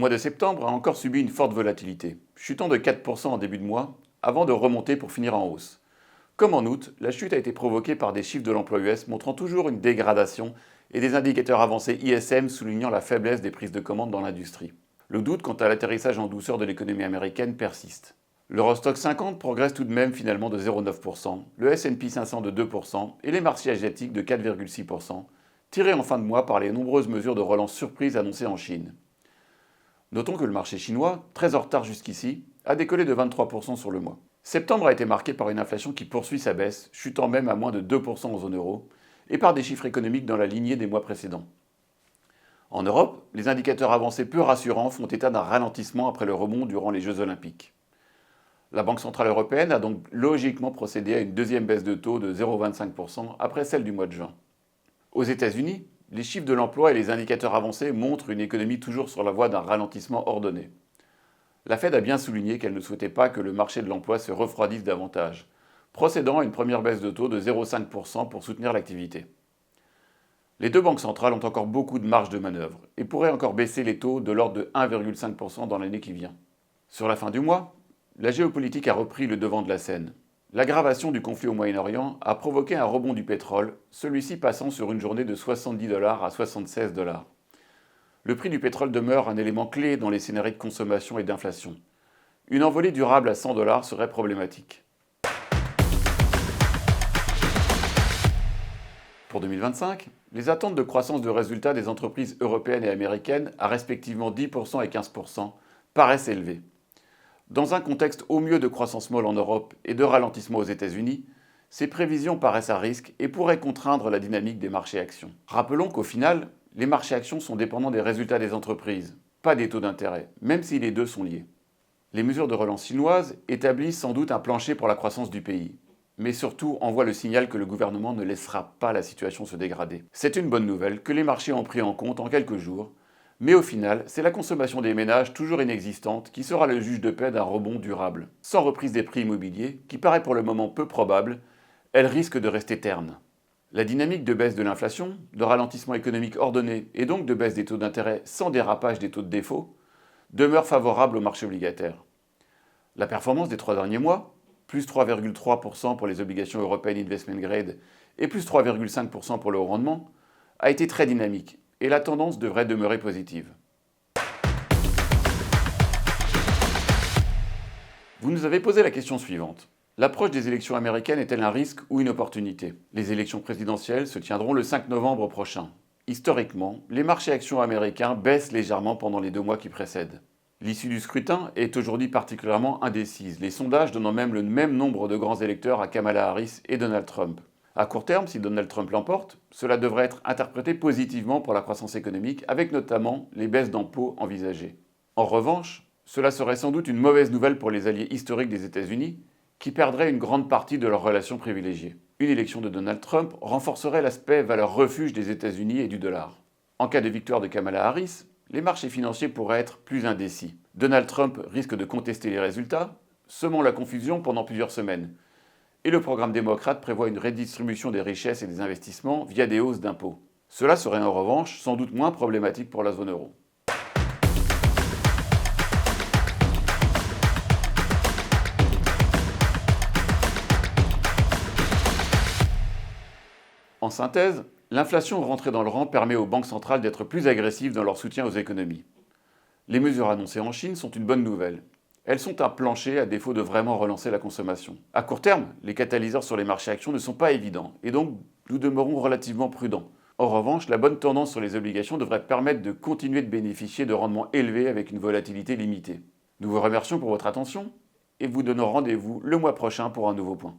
mois de septembre a encore subi une forte volatilité, chutant de 4% en début de mois, avant de remonter pour finir en hausse. Comme en août, la chute a été provoquée par des chiffres de l'emploi US montrant toujours une dégradation et des indicateurs avancés ISM soulignant la faiblesse des prises de commandes dans l'industrie. Le doute quant à l'atterrissage en douceur de l'économie américaine persiste. L'Eurostoxx 50 progresse tout de même finalement de 0,9%, le S&P 500 de 2% et les marchés asiatiques de 4,6%, tirés en fin de mois par les nombreuses mesures de relance surprises annoncées en Chine. Notons que le marché chinois, très en retard jusqu'ici, a décollé de 23% sur le mois. Septembre a été marqué par une inflation qui poursuit sa baisse, chutant même à moins de 2% en zone euro, et par des chiffres économiques dans la lignée des mois précédents. En Europe, les indicateurs avancés peu rassurants font état d'un ralentissement après le rebond durant les Jeux Olympiques. La Banque Centrale Européenne a donc logiquement procédé à une deuxième baisse de taux de 0,25% après celle du mois de juin. Aux États-Unis, les chiffres de l'emploi et les indicateurs avancés montrent une économie toujours sur la voie d'un ralentissement ordonné. La Fed a bien souligné qu'elle ne souhaitait pas que le marché de l'emploi se refroidisse davantage, procédant à une première baisse de taux de 0,5% pour soutenir l'activité. Les deux banques centrales ont encore beaucoup de marge de manœuvre et pourraient encore baisser les taux de l'ordre de 1,5% dans l'année qui vient. Sur la fin du mois, la géopolitique a repris le devant de la scène. L'aggravation du conflit au Moyen-Orient a provoqué un rebond du pétrole, celui-ci passant sur une journée de 70 $ à 76 $. Le prix du pétrole demeure un élément clé dans les scénarios de consommation et d'inflation. Une envolée durable à 100 $ serait problématique. Pour 2025, les attentes de croissance de résultats des entreprises européennes et américaines à respectivement 10% et 15% paraissent élevées. Dans un contexte au mieux de croissance molle en Europe et de ralentissement aux États-Unis, ces prévisions paraissent à risque et pourraient contraindre la dynamique des marchés actions. Rappelons qu'au final, les marchés actions sont dépendants des résultats des entreprises, pas des taux d'intérêt, même si les deux sont liés. Les mesures de relance chinoises établissent sans doute un plancher pour la croissance du pays, mais surtout envoient le signal que le gouvernement ne laissera pas la situation se dégrader. C'est une bonne nouvelle que les marchés ont pris en compte en quelques jours, mais au final, c'est la consommation des ménages toujours inexistante qui sera le juge de paix d'un rebond durable. Sans reprise des prix immobiliers, qui paraît pour le moment peu probable, elle risque de rester terne. La dynamique de baisse de l'inflation, de ralentissement économique ordonné et donc de baisse des taux d'intérêt sans dérapage des taux de défaut, demeure favorable au marché obligataire. La performance des 3 derniers mois, plus 3,3% pour les obligations européennes investment grade et plus 3,5% pour le haut rendement, a été très dynamique et la tendance devrait demeurer positive. Vous nous avez posé la question suivante. L'approche des élections américaines est-elle un risque ou une opportunité? Les élections présidentielles se tiendront le 5 novembre prochain. Historiquement, les marchés actions américains baissent légèrement pendant les 2 mois qui précèdent. L'issue du scrutin est aujourd'hui particulièrement indécise, les sondages donnant même le même nombre de grands électeurs à Kamala Harris et Donald Trump. À court terme, si Donald Trump l'emporte, cela devrait être interprété positivement pour la croissance économique, avec notamment les baisses d'impôts envisagées. En revanche, cela serait sans doute une mauvaise nouvelle pour les alliés historiques des États-Unis, qui perdraient une grande partie de leurs relations privilégiées. Une élection de Donald Trump renforcerait l'aspect valeur refuge des États-Unis et du dollar. En cas de victoire de Kamala Harris, les marchés financiers pourraient être plus indécis. Donald Trump risque de contester les résultats, semant la confusion pendant plusieurs semaines. Et le programme démocrate prévoit une redistribution des richesses et des investissements via des hausses d'impôts. Cela serait en revanche sans doute moins problématique pour la zone euro. En synthèse, l'inflation rentrée dans le rang permet aux banques centrales d'être plus agressives dans leur soutien aux économies. Les mesures annoncées en Chine sont une bonne nouvelle. Elles sont un plancher à défaut de vraiment relancer la consommation. À court terme, les catalyseurs sur les marchés actions ne sont pas évidents et donc nous demeurons relativement prudents. En revanche, la bonne tendance sur les obligations devrait permettre de continuer de bénéficier de rendements élevés avec une volatilité limitée. Nous vous remercions pour votre attention et vous donnons rendez-vous le mois prochain pour un nouveau point.